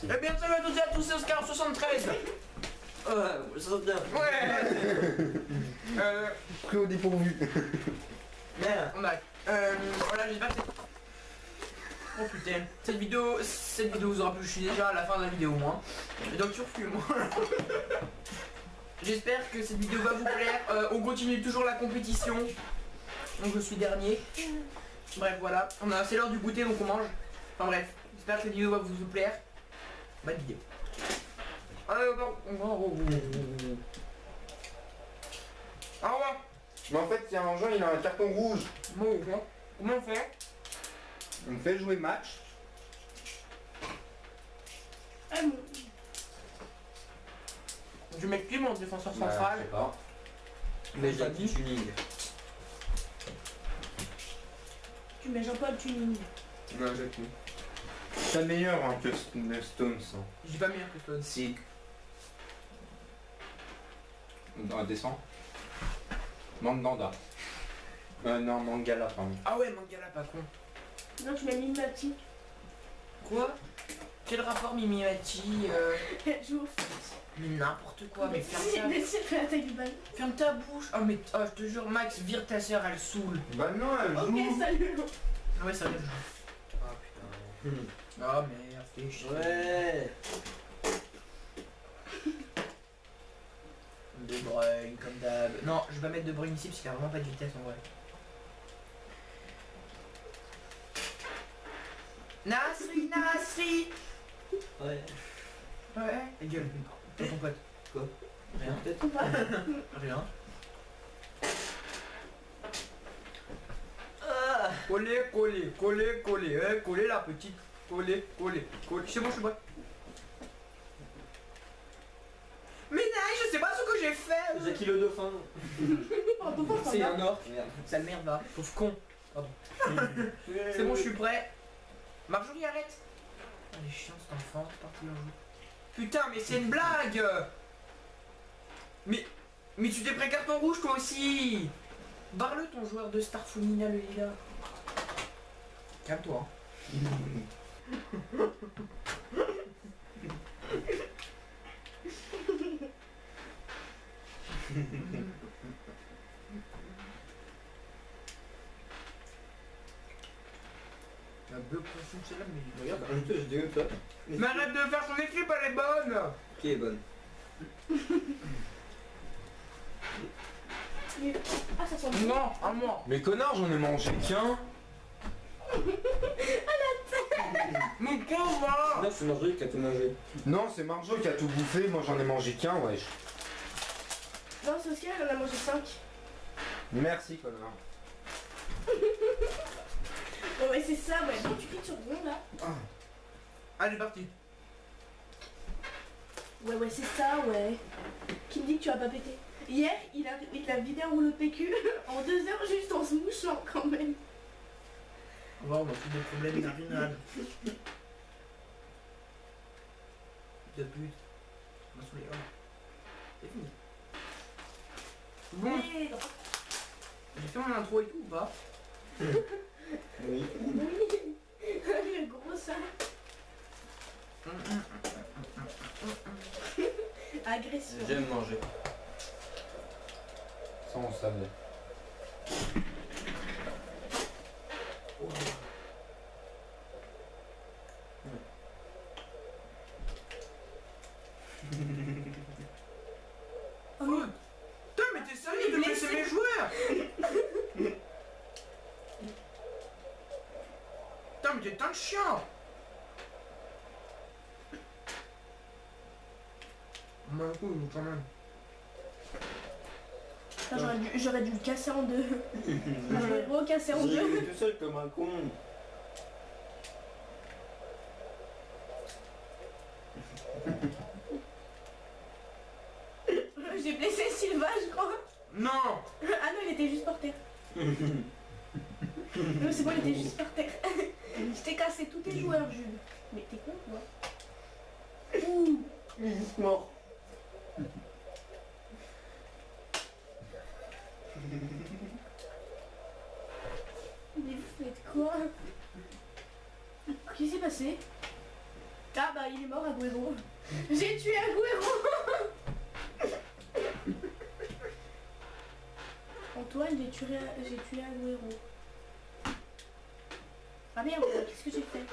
aussi. Eh bien, salut à toutes et à tous, c'est Oscar 73. Ça va bien. Ouais. Pris au dépourvu. Merde. Voilà, j'espère que c'est... Oh putain, cette vidéo vous aura plu, je suis déjà à la fin de la vidéo moi. Donc tu refumes moi. J'espère que cette vidéo va vous plaire. On continue toujours la compétition. Donc je suis dernier. Bref voilà, c'est l'heure du goûter donc on mange. Enfin bref, j'espère que cette vidéo va vous plaire. Bonne vidéo. Allez, au revoir. Au revoir. Mais en fait, il y a un gens, il a un carton rouge. Bon, comment on fait? On fait jouer match. Je mets qui mon défenseur central? Je sais pas. Mais j'ai dit tuning. Tu mets Jean-Paul Tuning. Non, j'ai tout. C'est meilleur hein, que Stones. Hein. J'ai pas meilleur que Stones. Si. Descend. Mandanda. Non, Mangala, pardon. Ah ouais, Mangala, pas con. Non, tu mets Mimati. Quoi? Quel rapport Mimimati Elle joue au foot. Mais n'importe quoi, mais ferme ta... Mais c'est la taille du ballon. Ferme ta bouche. Oh mais je te jure Max, vire ta soeur, elle saoule. Bah non, elle joue. Ok, salut. Ouais, ça va. Ah putain. Oh merde, fais chier. Ouais. De Bruyne, comme d'hab. Non, je vais pas mettre De Bruyne ici parce qu'il a vraiment pas de vitesse en vrai. Nasri. Ouais. Ouais. Ta gueule. Toi ton pote. Quoi? Rien. Peut-être pas. Rien. Coller la petite. Coller. C'est bon, je suis prêt. Mais non, je sais pas ce que j'ai fait. Jackie le dauphin. C'est un or. Merde. Sale merde va. Pauvre con. Pardon. C'est bon, je suis prêt. Marjorie, arrête. Oh, il est chiant cet enfant, c'est parti un jour. Putain, mais c'est une blague. Mais tu t'es pris un carton rouge toi aussi. Barre-le ton joueur de Starfonina le lila. Calme-toi. La bœuf profond, c'est là, mais regarde. Je dis comme ça. Mais arrête de faire son équipe, elle est bonne. Qui est bonne? Ah, ça sent bon. Non, à moi. Mais connard, j'en ai mangé qu'un. Mon pauvre. Non, c'est Marjo qui a tout mangé. Non, c'est Marjo qui a tout bouffé, moi j'en ai mangé qu'un, wesh. Non, c'est Oscar, elle en a mangé 5. Merci, connard. Bon, ouais, c'est ça, ouais. Donc, tu cliques sur rond là. Allez, parti. Ouais, c'est ça, ouais. Qui me dit que tu vas pas péter. Hier, il a vidé un rouleau de PQ en 2 heures juste en se mouchant quand même. On va avoir tous des problèmes narinales. De pute. On va saouler. C'est fini. Bon, Merde. j'ai fait mon intro et tout ou pas? Oui. Oui. Le gros ça. Agression. J'aime manger. Ça on savait. Oh, oui. Putain, mais t'es sérieux de blesser mes joueurs? Putain, mais t'es un chien. Moi, un coup, quand même. Putain, j'aurais dû le casser en deux. J'aurais recassé en deux. tout seul comme un con. J'ai blessé Sylvain, je crois. Non. Ah non, il était juste par terre. Non, c'est bon, il était juste par terre. Je t'ai cassé tous tes joueurs, Jules. Mais t'es con, quoi. Ouh. Il est juste mort. Mais vous faites quoi? Qu'est-ce qui s'est passé? Ah bah il est mort Agüero. J'ai tué Agüero. Antoine, j'ai tué Agüero. Ah merde, qu'est-ce que j'ai fait?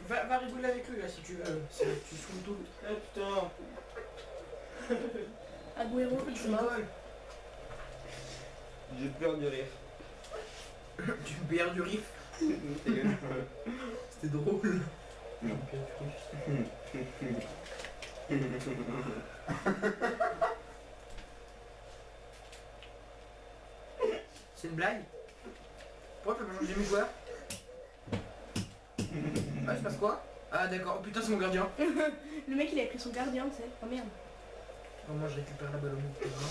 Va rigoler avec lui là si tu veux. Tu saoules tout. Ah putain. Agüero, il Tu est mort. rigoles. J'ai peur de rire. Tu perds du riff. C'était drôle. Non. C'est une blague? Pourquoi tu peux pas changer mes joueurs? Ah, il se passe quoi? Ah d'accord, oh, putain c'est mon gardien. Le mec il avait pris son gardien, tu sais. Oh merde. Bon, moi je récupère la balle au milieu de terrain.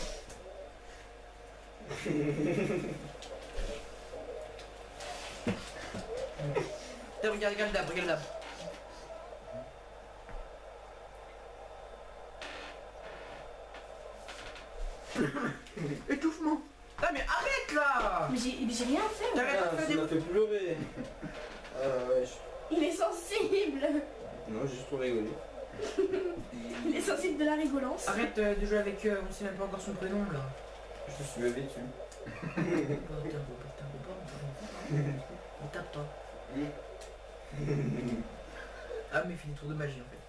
Tiens, regarde le dab, regarde le dab. Étouffement. Ah mais arrête là. Mais j'ai rien fait. T'arrêtes Ah, de faire ça des m'a mots. fait pleurer. Wesh. Il est sensible. Non, j'ai juste trop rigolé. Il est sensible de la rigolance. Arrête de jouer avec on sait même pas encore son prénom là. Je me suis levé dessus. On tape toi. Ah mais fini tour de magie en fait.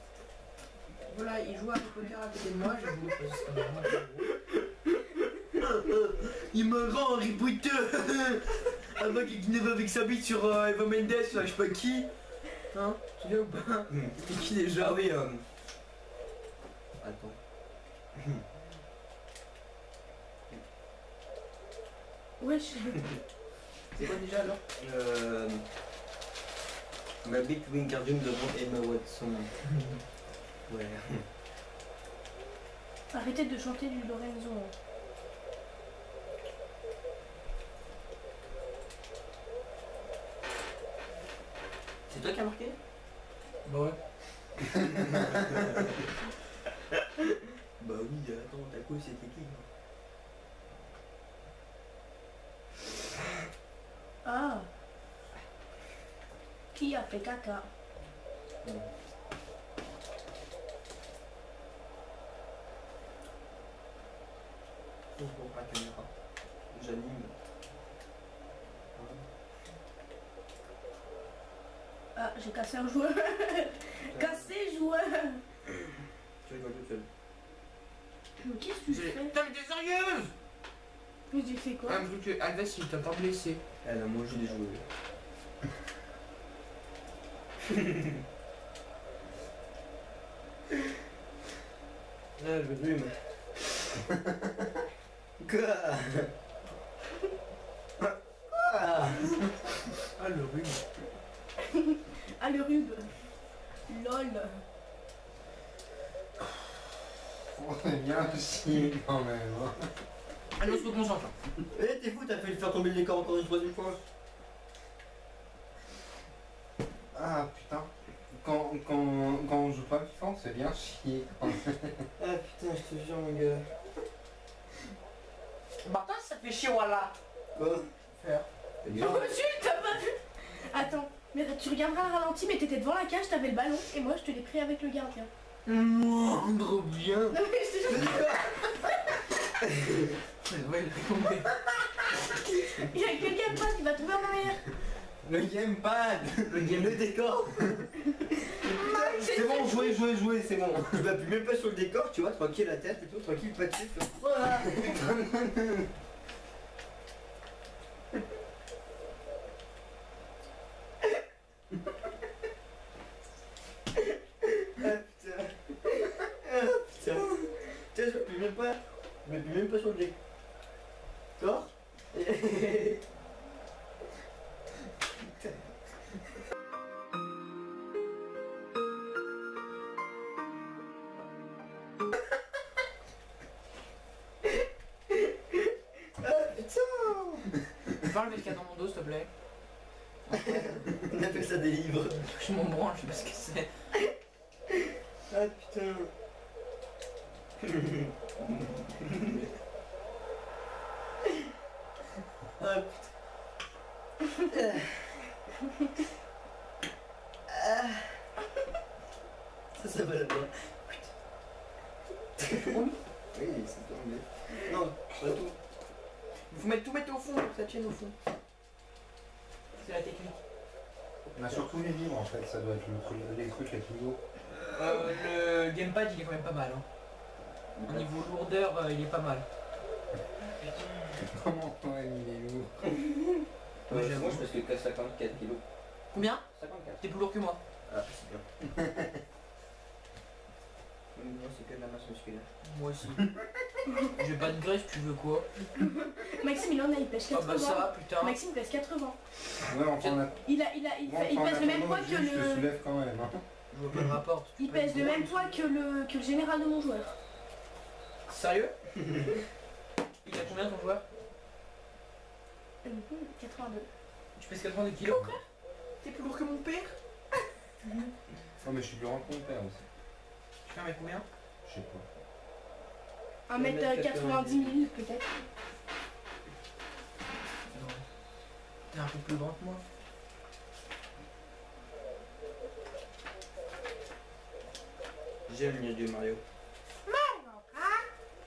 Voilà, il joue à Harry Potter à côté de moi, j'ai voulu poser ce caméra. Il me rend Harry Potter. Avant qu'il kidnappe avec sa bite sur Eva Mendes, je sais pas qui. Hein? Tu viens ou pas? C'était qui déjà? Ah oui, attends. Wesh. C'est quoi déjà alors? Ma bite Wingardium devant Emma Watson. Ouais. Arrêtez de chanter du Lorenzo. C'est toi qui as marqué? Bah ouais. Bah oui, attends, t'as quoi, c'était qui? Ah. Qui a fait caca? Pour pas caméra. J'anime. Ah, j'ai cassé un joueur. Cassé joueur. Tu rigoles toute seule. Mais qu'est-ce que tu fais? Putain mais t'es sérieuse? Mais j'ai fait quoi? Ah mais que Alves il t'a pas blessé. Elle a mangé des jouets. Ah, je rhume. Quoi? Ah le rhume. Ah le rub. Lol. On est bien chier quand même. Hein. Allez on se reconcentre. Eh, t'es fou, t'as fait faire tomber le décor encore une troisième fois. Ah putain. Quand on joue pas FIFA, on se fait bien chier. Ah putain, je te jure, mon gars. Martin ça fait chier voilà. Quoi? Faire. T'as bien. Oh, Jules, t'as pas vu? Attends, mais tu regarderas le ralenti, mais t'étais devant la cage, t'avais le ballon, et moi je te l'ai pris avec le gardien. Trop bien. Non mais je te jure, Ouais, il est tombé. il y a que le gamepad qui va tomber en arrière. Le gamepad. Le décor. C'est bon, jouez, c'est bon. Tu vas plus même pas sur le décor, tu vois, tranquille la tête plutôt, tranquille, pas dessus. Voilà. Ah putain. Ah putain. Tiens, je m'appuie même pas sur le décor. Parle avec le dans mon dos s'il te plaît. On appelle ça des livres. Je m'en branle, je sais pas ce que c'est. Ah putain. Ah putain. Ça va là-bas. Oui, c'est tombé. Non, pas tout. Il faut mettre tout mettre au fond pour que ça tienne au fond. C'est la technique. On a surtout les livres en fait, ça doit être les trucs les plus lourds. Le gamepad il est quand même pas mal. Hein. Au niveau lourdeur, il est pas mal. Comment ouais, il est lourd. Ouais, j'avoue. Moi je pense que 54 kilos. Combien? 54. T'es plus lourd que moi. Ah, c'est bien. Moi c'est que de la masse musculaire. Moi aussi. J'ai pas de graisse, tu veux quoi? Maxime, il en a, il pèse Ah 80. bah ça, putain. Maxime pèse 80. Ouais, enfin, on a... Il enfin, pèse le même poids que Je te le. soulève quand même. Hein. Je vois pas le rapport. Il pèse le même poids que le général de mon joueur. Sérieux? Il a combien ton joueur? 82. Tu pèses 82 kilos, frère? T'es plus lourd que mon père? Non mais je suis plus grand que mon père aussi. Tu fais un mec combien? Je sais pas. 1m90 000 peut-être. Non. T'es un peu plus grand que moi. J'aime le dieu Mario.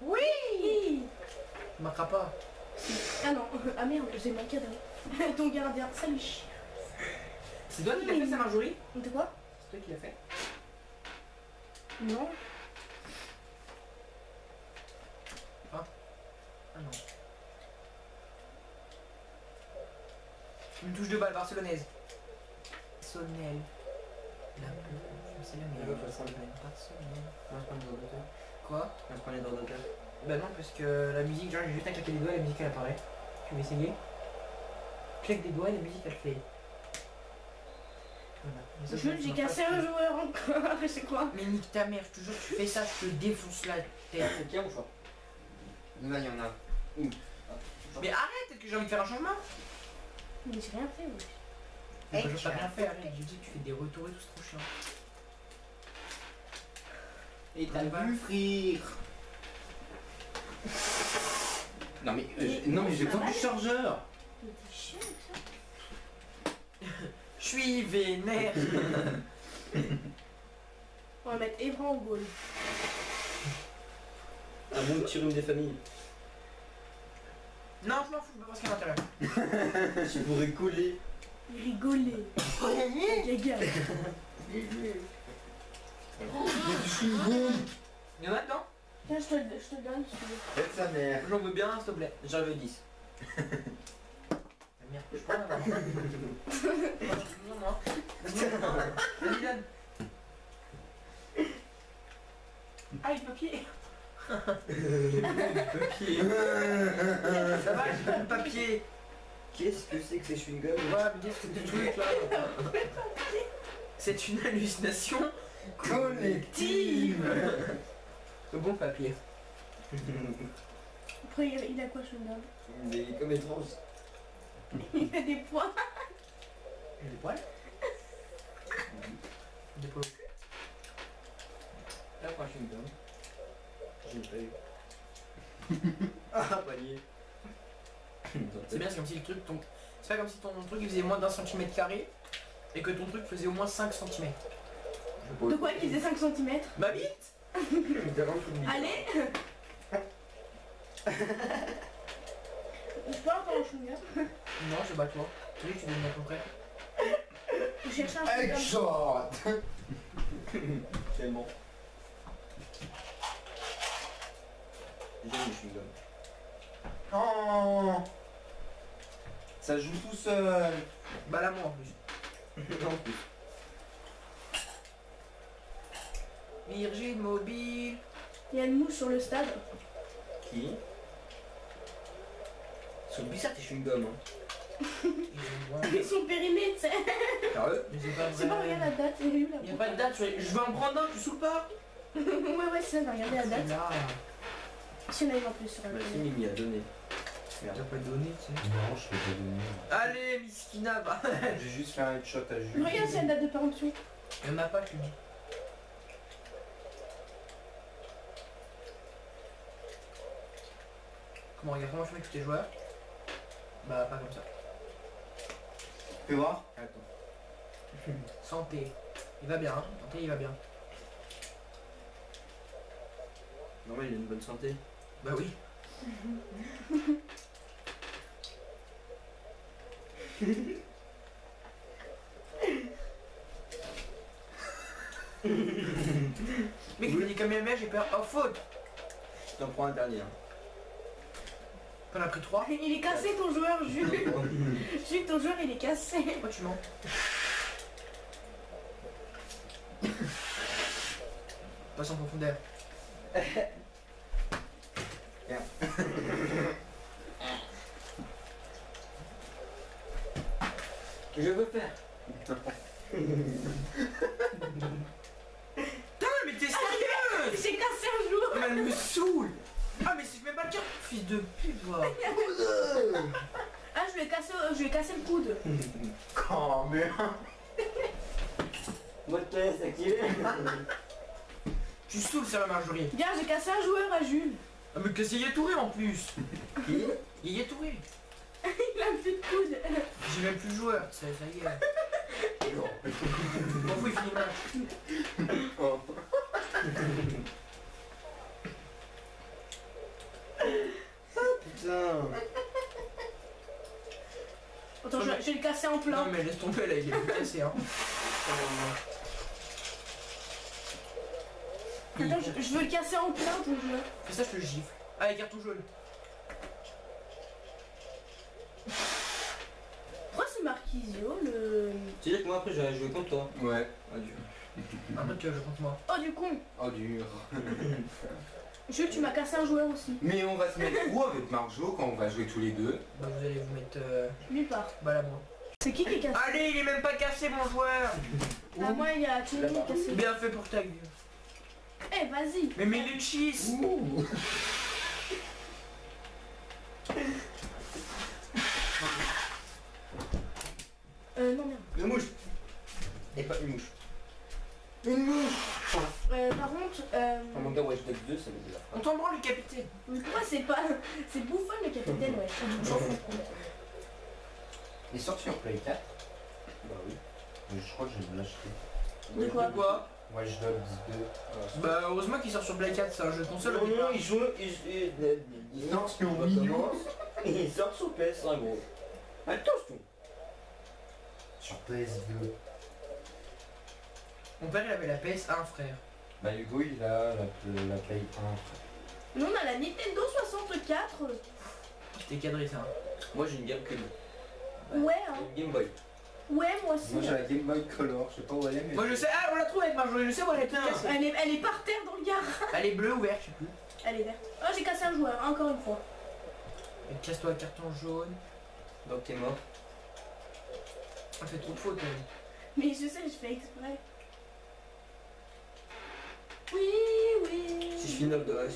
Oui. Tu marqueras pas. Ah non, ah merde, j'ai mon cadre. Ton gardien, salut. C'est toi qui l'as fait, ça, Marjorie? De quoi? C'est toi qui l'as fait? Non. Ah non. Une touche de balle barcelonaise. Sonnel. La c'est la meilleure. Barcelone. On va se prendre des ordinateurs. Quoi? On va se prendre des ordinateurs. Bah non, parce que la musique, genre j'ai juste à claquer les doigts et la musique elle apparaît. Tu veux essayer? Claque des doigts et la musique elle fait. Voilà. Mais ça, J'ai cassé un joueur encore, je crois. Mais nique ta mère, je te jure, tu fais ça, je te défonce la tête. Tiens mon choix. Là il y en a. Mais arrête, peut-être que j'ai envie de faire un changement. Mais j'ai rien fait, oui. Je peux pas bien faire, arrête. Je dis que tu fais des retours et tout, c'est trop chiant. Et t'as vu frire. Non mais j'ai pas du chargeur. Mais t'es chiant avec ça. Je suis vénère. On va mettre Evran au goal. Un bon petit rhume des familles. Non, je m'en fous, je peux pas ce qu'il y a à l'intérieur. Tu pourrais coller. Il rigolait. Les gars. Il y en a dedans? Tiens, je te donne si tu veux. Faites sa mère. J'en veux bien, s'il te plaît. J'en veux 10. Ah, merde, je prends là. Non, moi. Vas-y, donne. Ah, le papier. Papier. Ça va, j'ai pas de papier. Qu'est-ce que c'est que ces chewing-gums? Ouais, mais qu'est-ce que tu trucs là? C'est une hallucination Collective. Le bon papier. Après, il a quoi, Shundam? Il est comme étrange. Il a des points. J'ai des poils. Des poils au cul. Là, pour un chewing-gum. Je l'ai pas eu. Ah, panier. C'est bien, c'est comme si le truc, c'est pas comme si ton truc il faisait moins d'1 cm² et que ton truc faisait au moins 5 cm. De quoi qu'il faisait 5 cm? Ma bite. Allez. Je peux avoir un Shundam? Non, c'est pas toi. Tu dis que tu donnes à peu près. Je cherche un Shundam. Headshot. Tellement. J'aime les chewing-gums. Oh. Ça joue tout seul. Bah là moi en plus. En plus. Virgin Mobile. Il y a une mouche sur le stade. Qui? Ils sont bizarres tes chewing-gums, hein. Ils sont périmés, tu sais. Sérieux? Mais c'est pas C'est pas, vrai. regarde la date. Il y a eu la Il y a pas de date, je vais en prendre un, tu saoules pas? Ouais, c'est ça, regardez la date. Là, Si on arrive en plus sur la Maxime, il m'y a donné. t'as pas donné, tu sais. Non, je peux pas donner. Allez, Miskina, bah. J'ai juste fait un headshot à Jules. Regarde, c'est la date de péremption. Il y en a pas, je te dis. Comment, regarde comment je fais avec tous tes joueurs? Bah, pas comme ça. Fais voir. Attends. Santé. Il va bien, hein. Santé, il va bien. Normal, il a une bonne santé. Bah oui. Mec, je me dis Kamehameha, j'ai peur. Oh, faute. Je t'en prends un dernier. Hein. T'en as pris 3. Il est cassé ton joueur, Jules. Jules, ton joueur, il est cassé. Pourquoi tu mens? Passe en profondeur. Je veux faire. Putain, mais t'es sérieuse? J'ai cassé un joueur. Mais elle me saoule. Ah, mais si je mets pas le cœur, fils de pute, toi. Ah, je lui ai cassé le coude. Quand même. Moi, je te laisse activer. Tu saoules, c'est la Marjorie. Viens, j'ai cassé un joueur à Jules. Ah, mais que c'est Yetouré en plus. Qui? Yetouré. Il a plus de coude. J'ai même plus de joueur, ça y est. Non. M'en fous, il finit le match. Oh. Putain. Attends, je vais le casser en Non, plein. mais laisse tomber là, il est cassé, hein. Attends, je veux le casser en plein ton joueur. Fais ça, je te gifle. Allez, carton jaune. Pourquoi c'est Marquisio le. Tu veux dire que moi après j'aurais joué contre toi? Ouais. Adieu. Après, tu vas jouer contre moi. Oh, du con. Oh dur. Jules, tu m'as cassé un joueur aussi. Mais on va se mettre où avec Marjo quand on va jouer tous les deux? Bah, vous allez vous mettre Nulle part. balle à moi. C'est qui est cassé? Allez, il est même pas cassé, mon joueur. Ah, moi, il y a tout le monde cassé. Bien fait pour ta gueule. Eh, vas-y. Mais mets les cheese. Ouh. Non, merde. Une mouche. Et pas une mouche. Une mouche. Par contre, En mon gars, Watch Dogs 2, ça veut dire. On t'en branle, le capitaine. pourquoi c'est pas. C'est Bouffon le capitaine, ouais. Je m'en fous. Il est sorti sur Play 4. Bah oui. Mais je crois que je vais l'acheter. De quoi? De quoi? Watch Dogs 2. Bah, heureusement qu'il sort sur Play 4, c'est un jeu de console. Non, au départ. non, il joue. Il sort sur on Wii U. recommence, et il sort sur PS1, gros. Attention. Sur PS2. Mon père, il avait la PS1, frère. Bah Hugo il a la Play 1. Nous, on a la Nintendo 64. C'était cadré, ça. Moi j'ai une GameCube. Ouais, hein. Une Game Boy. Ouais, moi aussi. Moi j'ai la Game Boy Color, je sais pas où elle est mais... Moi, je sais. Ah, on l'a trouvé avec Marjorie, je sais où elle est toute cassée. Elle est par terre dans le garage. Elle est bleue ou verte, je sais plus. Elle est verte. Oh, j'ai cassé un joueur, encore une fois. Et casse-toi le carton jaune. Donc t'es mort. Elle fait trop de fautes, elle. Mais je sais, je fais exprès. Oui, oui. Si je finis dans le...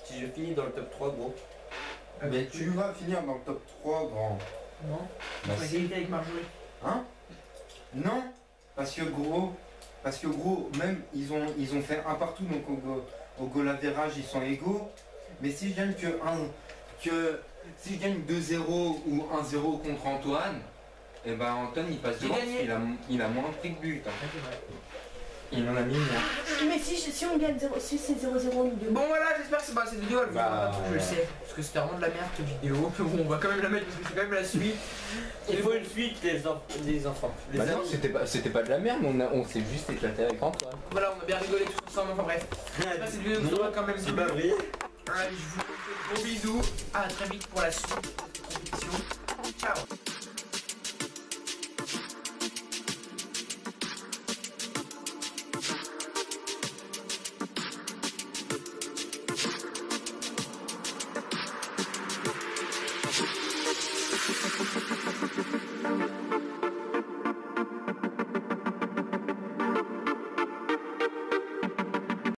Si je finis dans le top 3, gros. Mais tu vas finir dans le top 3 grand. Non. Bah Faut si. égalité avec Marjorie. Hein? Non, parce que gros, même ils ont fait un partout, donc au goal average ils sont égaux. Mais si je gagne si je gagne 2-0 ou 1-0 contre Antoine, et ben Antoine il passe J'ai devant gagné. parce qu'il a moins pris de but. Hein. Ouais, c'est vrai. Il en a mis moins. Mais si on gagne 0, si c'est 0-0, nous deux. Bon voilà, j'espère que c'est pas cette vidéo, elle vous Bah, aura pas plu, je le sais. Parce que c'était vraiment de la merde cette vidéo. Mais bon, on va quand même la mettre parce que c'est quand même la suite. Il faut une suite, les enfants. Les Bah non, amis. c'était pas de la merde, on s'est juste éclaté avec Antoine. Voilà, on a bien rigolé tous ensemble, enfin bref. J'espère que cette vidéo vous aura quand même C'est plu. pas vrai. Allez, je vous fais de gros bisous. À très vite pour la suite de cette compétition. Ciao.